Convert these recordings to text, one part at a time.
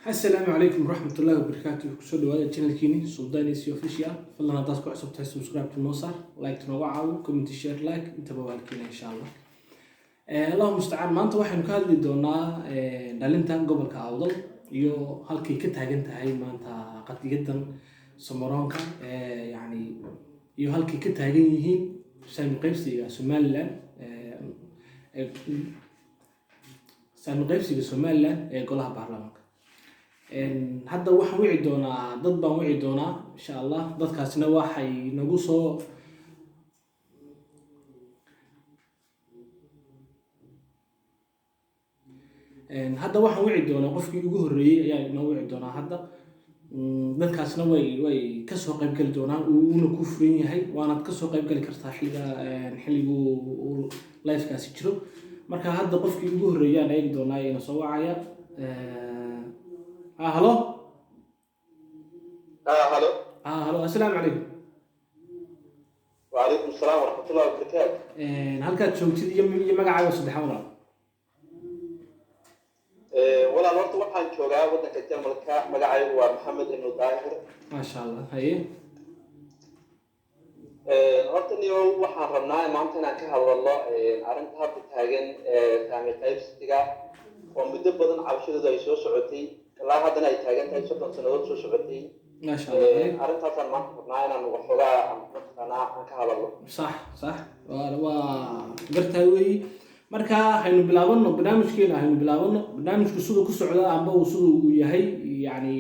السلام عليكم ورحمة الله وبركاته. كسر دواء channel كيني سلطاني سيو official. فلنا هداس كعصب تحس سبسكرايب تنوصل لايك تنوعوا كومنت شير لايك انت بوالكينا إن شاء الله. اللهم استعان ما أنت واحد مكان دونا دالنتان قبل كعوضل يو هالكي كتها جنت هاي ما أنت قد جدا سمرانك يعني يو هالكي كتها جيهين سامي قيبسي سومالان سامي قيبسي سومالان قولها برلمانك. hadda waxaan wici doonaa dad baan wici doonaa insha Allah dadkaasina waxay nagu soo hadda waxaan wici doonaa qofkii ugu horeeyay ayaa inoo wici doonaa hadda dadkaasina way ka soo qayb gali doonaan uuna ku furan yahay waana ka soo qayb gali kartaa xilligu live-kaasi jiro marka hadda qofkii ugu horeeyay aan eegi doonaa ina soo wacaya هلو هلو هلو السلام عليكم. وعليكم السلام ورحمة الله وبركاته. هل كانت شوكتي يم مقعد وصدح ولا؟ ولا الوقت وحن شوقا ودنا كتير ملكا مقعد ومحمد إنه ظاهر. ما شاء الله هي. الوقت اليوم وحن ربنا ما أنتنا كهذا والله عرنتها بتهاجن تعمل طيب ستيجا ومدبضن عبشة زي شو سعودي. الله هذا أي تاجن تاي شو تنسلوت شو شغلتي ما شاء الله أردت أصلا ما ناينا نوحلا أنا كهذا صح قرتها marka haynu bilaabano barnaamijkeena haynu bilaabano barnaamijku sidoo ku socda amba uu sidoo uu yahay yani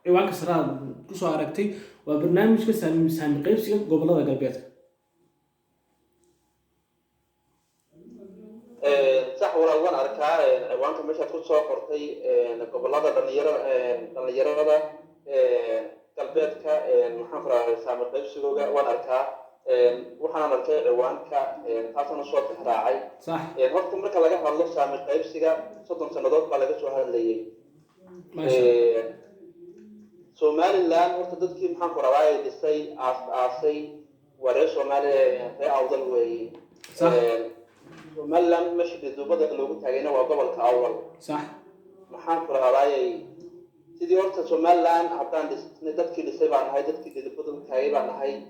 ciwaanka saraad ku soo aragtay waa barnaamijka saami qaybsiga gobolada galbeedka صح ولا وانا أركا ciwaanka meesha ku soo qortay gobolada dhalinyarada galbeedka maxaan farahay saami qaybsigooda waan arkaa waxaan arkay ciwaanka taasana soo tixraacay صح horta marka laga hadlo saami qaybsiga 30 sanadood baa laga soo hadlayay Somaliland horta dadkii maxaan farahay dhisay aasay wareer Soomaaliya ay awdal weeyay صح Somaliland ماشي بدوبة لو قلت هجينا وقبل كأول صح محن فرهاي سيدي ورثة Somaliland حتى ندت كل سبب عن هاي دت كل بدو كهيب عن هاي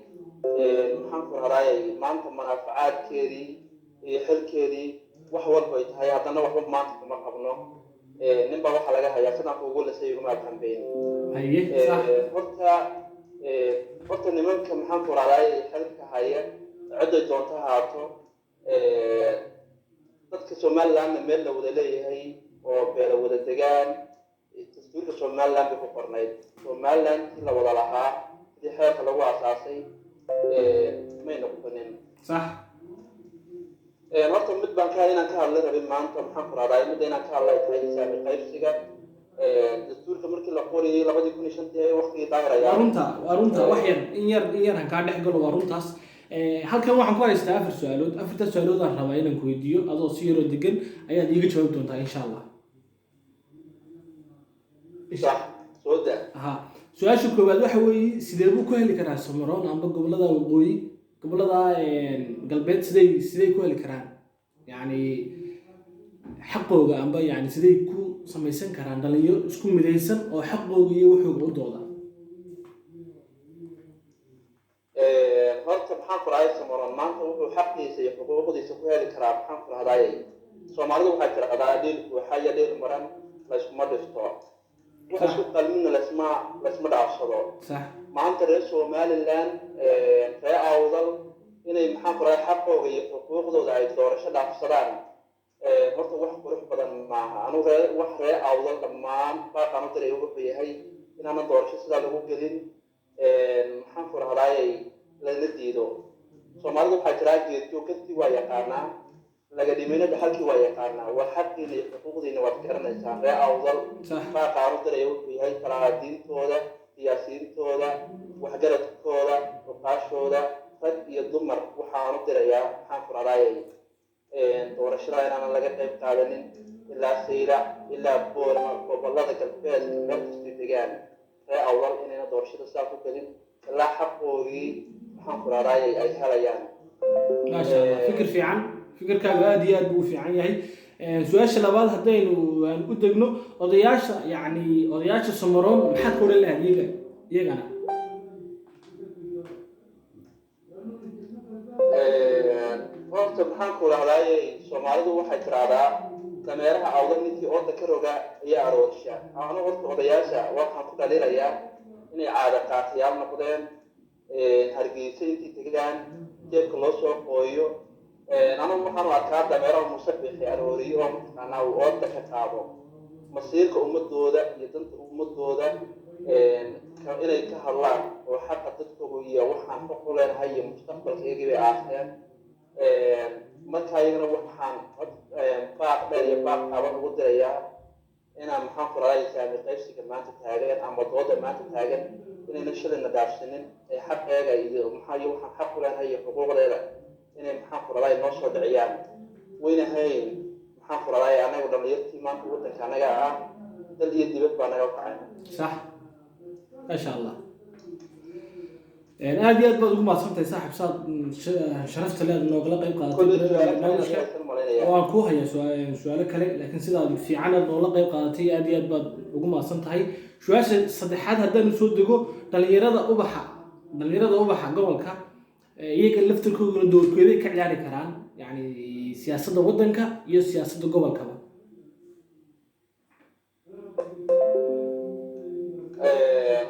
محن فرهاي ما أنت منافعات كذي حل كذي وحول بيت هاي عطنا وحول ما أنت ما قبلنا نبى وحلاقة هاي عشان أقول لسيكم أفهم بين هي صح ورثة نمك محن فرهاي حل كهاي عدة جونتها عطوا dadka Somaliland meel la wada leeyahay oo beelo wada degaan dastuurka Somaliland ku qornayd Somaliland la wada lahaa sidii xeerka lagu aasaasay ma noqonin صح horta mid baan ka inaan ka hadlo rabin maanta maxaan faraday mid inaan ka hadlay tahay saami qaybsiga dastuurka markii la qoriyay 2005 waqtigii daahiraya warunta wax yar han ka dhex galo waruntaas halkan waxaan ku haystaa afar su'aalood aan rabaa inaan ku weydiiyo adoo si yar oo degan ayaad iiga jawaabi doontaa insha Allah صح sooda su'aasha koowaad waxa weeye sidee buu ku heli karaa Soomaroon amba gobolada waqooyi gobolada galbeed sidee ku heli karaan yani xaqooga amba yani sidee ku samaysan karaan dhalinyaro isku midaysan oo xaqooga iyo wuxuu u dooda horta maxaan farahay Soomaaliland maanta wuxuu xaqiisa iyo xuquuqdiisa ku heli karaa maxaan farahay Soomaalidu waxay tiraahdaa dhil waxa dhil maran la isku ma dhifto waxa isku qalmina la isma dhaafsado صح maanta reer Somaliland ay awdal inay maxaan farahay xaqooda iyo xuquuqdooda ay doorasho dhaafsadaan horta wax qurux badan maaha anu wax reer awdal dhammaan baaqan u diray wuxuu yahay inaan doorasho sida lagu gelin maxaan farahay la diido Soomaalidu waxay tiraahdaa kadib waa yaqaanaa laga dhimayna halkii waa yaqaanaa waa xaqiina iyo xuquuqdiina waad garanaysaa ree awdal baa qaar u diray wuxuu yahay talaadiintooda siyaasiyiintooda waxgaradkooda uqaashooda rag iyo dumar waxaan u dirayaa maxaan faraday doorashada inaan laga qayb qaadanin ilaa sayra ilaa boorama gobolada galbeed meel kasta degaan ree awdal inayna doorashada saa ku gelin ilaa xaqoodii maxaan faraday ay helayaan ما شاء الله فكر في عن فكر كان هادي أبو في عن يهي su-aasha labaad haddaynu u degno odayaasha yacni odayaasha Samaroon maxaad ku odhan lahayd iyagana horta maxaan ku rahdaayay Soomaalidu waxay tiraahdaa dameeraha awdan ninkii ooda ka roga ayaa aroodsha anu horta odayaasha waxaan ku dhalilayaa inay caado qaatayaal noqdeen hargeysa intii tegaan jeebka loo soo qooyo anu waxaan arkaa dameeraha musabixi arooriyo oo mataqaanaa uu ooda ka qaado masiirka ummadooda iyo danta ummadooda inay ka hadlaan oo xaqa dadkooda iyo waxaan ku leenahay iyo mustaqbalkeygii bay aaseen markaa iyagana waxaan baaq dheer iyo baaq qaban ugu dirayaa inaan maxaan ku raadayay saami qaybsiga maanta taagan ama dooda maanta taagan inayna shalayna dhaafsanin ee xaqeega iyo maxaa iyo waxaan xaq u leenahay iyo xuquuqdeeda inay maxaan ku raadayay noo soo dhiciyaan wayna hayn maxaan ku raadayay anagu dhalinyartii maanta waddanka anaga ah dal iyo dibad baa naga kacay صح ما شاء الله aad iyo aad baad ugu mahadsantahay saaxiib saad sharafta leed noogala qayb qaadatay waan ku hayaa su'aalo kale laakiin sidaad fiican aad noola qayb qaadatay aad iyo aad baad ugu mahadsan tahay su'aasha saddexaad haddaan soo dego dhalinyarada ubaxa gobolka iyaga laftirkooduna doorkooda ka ciyaari karaan yani siyaasadda waddanka iyo siyaasadda gobolkaba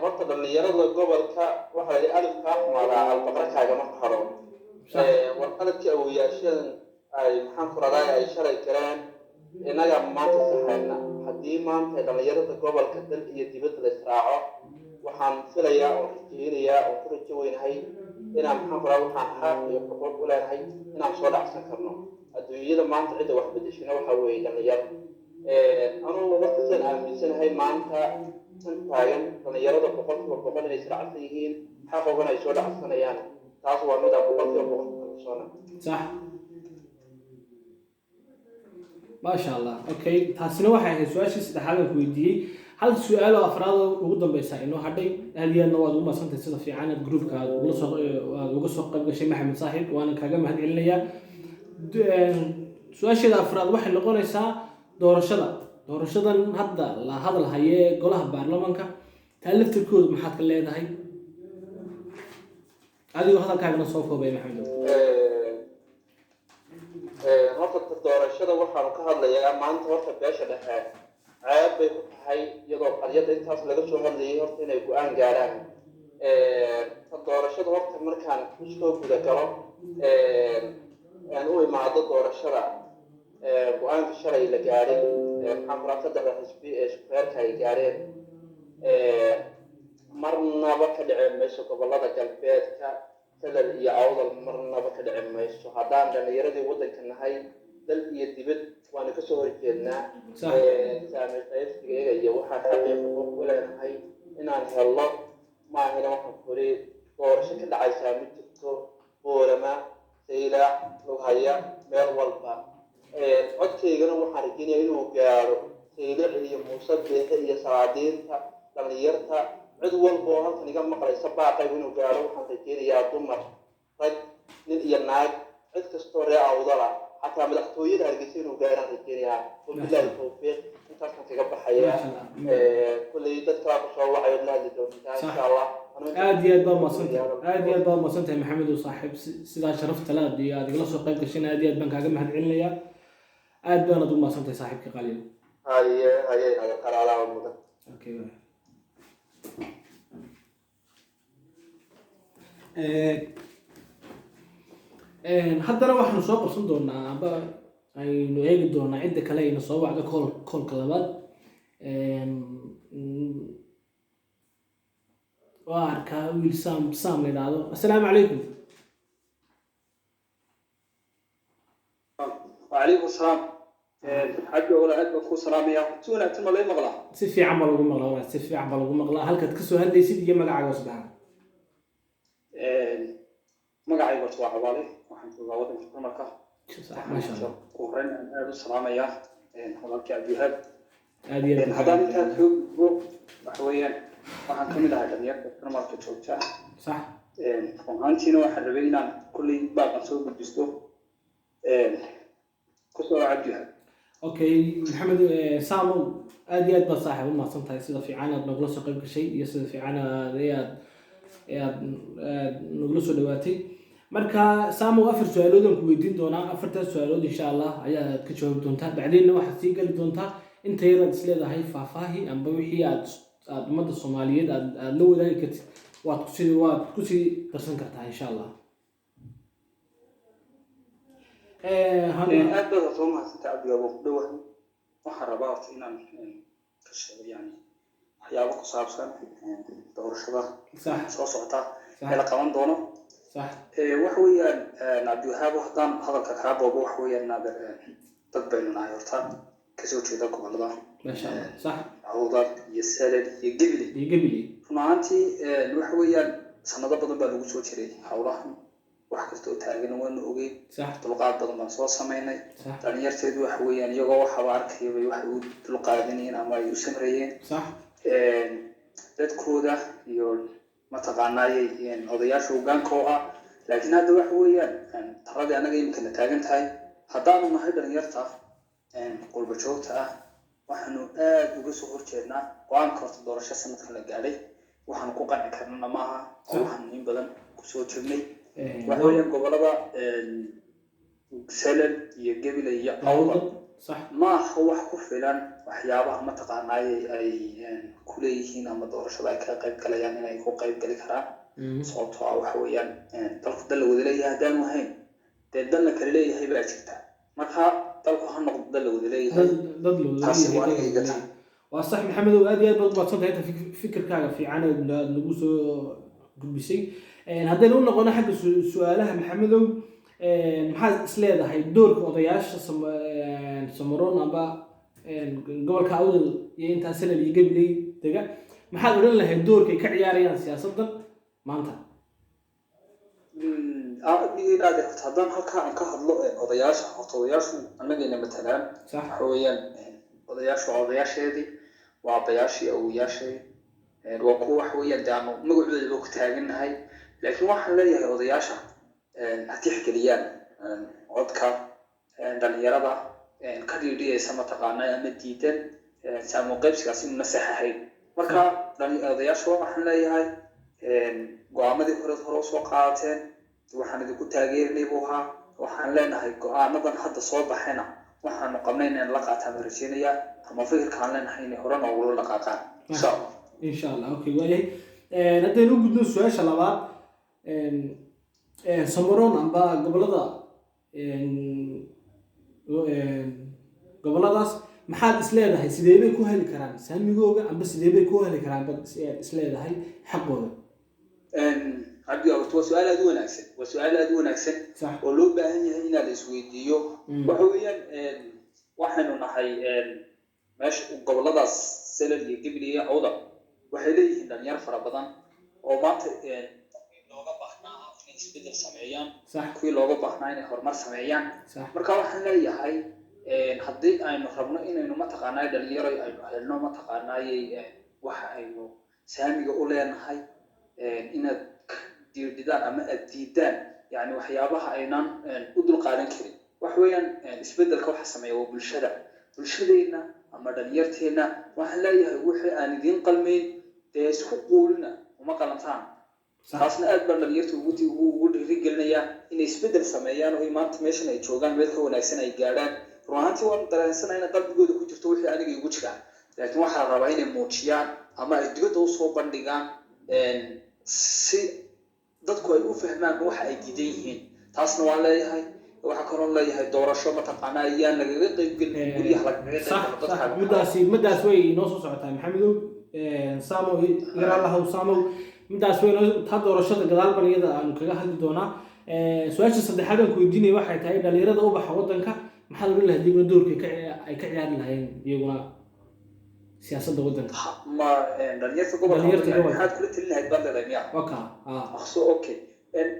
horta dhalinyarada gobolka waxa la alif ka xumaadaa albaqarkaaga ma haro warqadkii awooyaasheen ay maxaan ku raday ay shalay kareen inaga maanta saxayna haddii maanta dhalinyarada gobolka dal iyo dibadda la israaco waxaan filayaa oo rajeynayaa oo ku rajo weynahay inaan maxaan ku raday waxaan xaq iyo xuquuq u leenahay inaan soo dhacsan karno adduunyada maanta cidda wax bedeshina waxa weeye dhalinyaro anugu waqtigan aaminsanahay maanta taagan dhalinyarada boqolkiiba boqol inay israacsan yihiin xaqoogana ay soo dhacsanayaan taas waa mid aan boqolkiiba boqol kalsoona صح ما شاء الله اوكي taasina waxay ahayd su-aashii saddexaad aan ku weydiiyey hal su-aal oo afraad ugu dambeysa inoo hadhay aadiyadna waad ugu mahadsantahay sida fiican aad groupka aad uga soo qayb gashay maxamed saaxiib waana kaaga mahad celinayaa su-aasheeda afraad waxay noqonaysaa doorashadan hadda la hadal hayee golaha baarlamaanka taa laftirkooda maxaad ka leedahay adigoo hadalkaagana soo koobay maxamed horta doorashada waxaanu ka hadlayaa maanta horta beesha dhexe ceeb bay ku tahay iyadoo qaryada intaas laga soo hadlayay horta inay go-aan gaaraan doorashada horta markaan usoo guda galo aan u imaado doorashada go-aanka shalay la gaadhay maxaan kuraa saddexda xisbi ee iskureerka ay gaadheen marnaba ka dhici mayso gobolada galbeedka sadal iyo awdal marnaba ka dhici mayso haddaan dhalinyaradii waddanka nahay dal iyo dibad waanu kasoo horjeednaa saami qaybsigeega iyo waxaan xaqii xuquuq u leenahay inaan helno maahina waxaan kuri doorasho ka dhacaysaa ma jirto boorama saylac lughaya meel walba codkaygana waxaan rajeynayaa inuu gaaro saylac iyo muuse beexe iyo salaadiinta dhalinyarta cid walba oo halkan iga maqlaysa baaqaygu inuu gaaro waxaan rajeynayaa dumar rag nin iyo naag cid kastoo ree awdala xataa madaxtooyada hargeysa inuu gaaraan rajeynayaa wabilaahi tawfiiq intaasaan kaga baxaya kulley dad kalaa kusoo wacay la hadli doontaa insha allah aad iyo aad baad mahadsantahay maxamed oo saaxiib sidaa sharafta laad iyo aad igala soo qayb gashay aad iyo aad baan kaaga mahad celinayaa aad baanaad u mahadsantahay saaxiibka qaliil haye qalaalaha mudan okay haddana waxaanu soo qabsan doonaa amba aynu eegi doonaa cidda kale ayna soo wacda koolka labaad waa arkaa wiil sam la idhaahdo assalaamu calaykum وعليكم السلام حاجة ولا أدب كو سلام يا تونا تما لي مغلا si fiican baa lagu maqlaa walaal si fiican baa lagu maqlaa halkaad ka soo hadlaysid iyo magacaaga saddexaad magacay wato waa xabaale waxaan joogaa waddanka Jarmalka ما شاء الله ku horeyn aad u salaamaya hadalkii Abdiwahaab aad iyo aad haddaan intaan joogo waxa weeyaan waxaan ka mid ahay dhalinyarada Jarmalka joogta صح runtiina waxaan rabay inaan kulley baaqan soo gudbisto kusoo Abdiwahaab اوكي محمد سامو aad baad saaxiib u mahadsan tahay sida fiican aad nagula soo qayb gashay iyo sida fiican aad nagula soo dhawaatay marka Saamu afar su'aalood aan ku weydiin doonaa afartaas su'aalood insha Allah ayaad ka jawaabi doontaa bacdeenna waxaad sii gali doontaa inta yaraad isleedahay faahfaahi amba wixii aad ummadda Soomaaliyeed aad la wadaagi kartid waad ku sii darsan kartaa insha Allah aad baad soo mahadsantahay Cabdiwaabo dhawaad waxaan rabaa inaan ka sheego yani waxyaabo ku saabsan doorashada soo socota ee la qaban doono صح waxa weeyaan Cabdiwaabo haddaan hadalka ka boobo waxa weeyaan dad baynu nahay horta kasoo jeeda gobolada ما شاء الله صح awdal iyo salad iyo gibli runaantii waxa weeyaan sanado badan baa lagu soo jiray hawlahan wax kasta oo taagan waan ogeey صح dulqaad badan baan soo sameynay dhalinyarteedu waxa weeyaan iyagoo wax arkay wax uu dulqaadanayeen ama ay u sameeyeen صح dadkooda iyo mataqaanaayeen odayaasha hoggaanka oo ah laakiin hadda waxa weeyaan taradii anaga imkana taagan tahay haddaanu nahay dhalinyarta qolba joogta ah waxaanu aad uga soo horjeednaa go'aanka horta doorasho sanadkan la gaadhay waxaanu ku qanci karnaa maaha waxaan in badan kusoo jirnay waxa weeyaan gobolada salad iyo gabile iyo awdal صح ما هو حكوفلان وحيابها ما تقعناي أي كليهين أما دورشة ذاك قيد كليان إنه يكون قيد كلي كرا صوتها وحويان تلقى دل وذليه هدان وهين تدل كليه هي بعشتها مرها تلقى هالنقد دل وذليه ضد وصح محمد وأدي بالضبط صدق هذا فكر كذا في عنا نقول قبل شيء هذا لون نقولنا حق سؤالها محمد maxaa isleedahay doorka odayaasha Samaroon aba gobolka Awdal iyo inta sanad iyo gabley taga maxaad oran lahayd doorka ay ka ciyaarayaan siyaasadda maanta haddaan halkaa aan ka hadlo odayaashu annagayna matalaan waxa weeyaan odayaasheedii waa aabbayaashii awowayaashii waa kuwa waxa weeyaan dee aanu magacoodaba ku taagannahay laakiin waxaan leeyahay odayaasha tixgeliyaan codka dhalinyarada ka dhiidhiyaysa mataqaanaa ama diidan saamo qaybsigaas inuu nasax ahayn marka odayaasha waxaan leeyahay go'aamadii hore soo qaateen waxaan idinku taageernay buu ahaa waxaan leenahay go'aanadan hadda soo baxayna waxaanu qabnay inaan la qaataan rajeynayaa ama fikirkaan leenahay inay hore noogula dhaqaaqaan insha Allah okay waayahay haddaynu u gudno su-aasha labaad Samaroon amba goboladaas maxaad isleedahay sidee bay ku heli karaan saamigooga amba sidee bay ku heli karaan bad isleedahay xaqooda Cabdiwaabo waa su'aal aad u wanaagsan oo loo baahan yahay in la isweydiiyo waxa weeyaan waxaanu nahay meesha goboladaas salad iyo gibli iyo awdal waxay leeyihiin dhalinyaro fara badan oo maanta looga baahnaa inay isbedel sameeyaan kuwii looga baahnaa inay horumar sameeyaan marka waxaan leeyahay haddii aynu rabno inaynu mataqaanaa dhalinyaro aynu helno mataqaanaayay waxa aynu saamiga u leenahay inaad diidaan ama aad diidaan yani waxyaabaha aynaan u dulqaadan karin waxa weeyaan isbedelka waxa sameeya waa bulshadeenna ama dhalinyarteena waxaan leeyahay wixii aan idiin qalmeyn dee isku quulina uma qalantaan taasna aad baan dhalinyarta ugu dhiirigelinayaa inay isbedel sameeyaan oo maanta meeshan ay joogaan meel ka wanaagsan ay gaadhaan runaantii waan dareensanahay in qalbigooda ku jirto wixii aniga igu jira laakiin waxaa la rabaa inay muujiyaan ama ay dibadda u soo bandhigaan si dadku ay u fahmaan waxa ay diidan yihiin taasna waan leeyahay waxa kaloo leeyahay doorasho mataqaanaa ayaan lagaga qaybgelin guryaha lagaga qaybgelin midaas way inoo soo socotaa maxamedow Saamow yaralahow Saamow midaas way ta doorashada gadaal baniyada aan kaga hadli doonaa su'aasha saddexaad aan ku weydiinay waxay tahay dhalinyarada u baxa wadanka maxaa lagu leeyahay digna doorka ay ka ciyaari lahayn iyaguna siyaasadda wadanka ma dhalinyarta gobolka waxaad kula talin lahayd bandada okay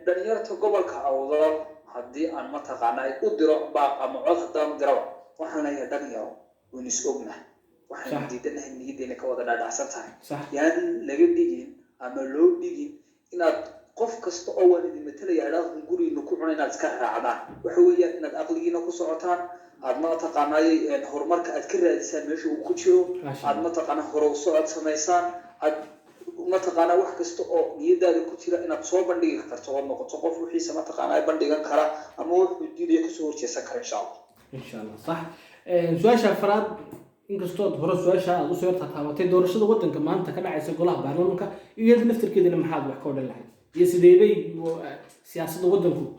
dhalinyarta gobolka awdal haddii aan mataqaanaa u diro baaq ama cod haddaan u diro waxaan leeyahay dhalinyaro waan is ognahay waxaan diidanahay niyaddeena ka wada dhaadhacsan tahay yaan laga dhigin ama loo dhigin inaad qof kasta oo waan idin matalaya idhaahdo gurigiina ku cuna inaad iska raacdaan waxa weeyaan inaad aqligiina ku socotaan aad ma taqaanay horumarka aad ka raadisaan meesha uu ku jiro aad ma taqaanaa hore u socod samaysaan aad ma taqaanaa wax kasta oo niyadaada ku jira inaad soo bandhigi karto oo noqoto qof wixiisa ma taqaanaa bandhigan kara ama wuxuu diidaya kasoo horjeesan kara insha allah صح su'aasha afraad inkastoo hore su'aasha aad u soo taabatay doorashada wadanka maanta ka dhacaysa golaha baarlamaanka iyo naftirkeedina maxaad wax ka odhan lahayd iyo sideebay siyaasadda wadanku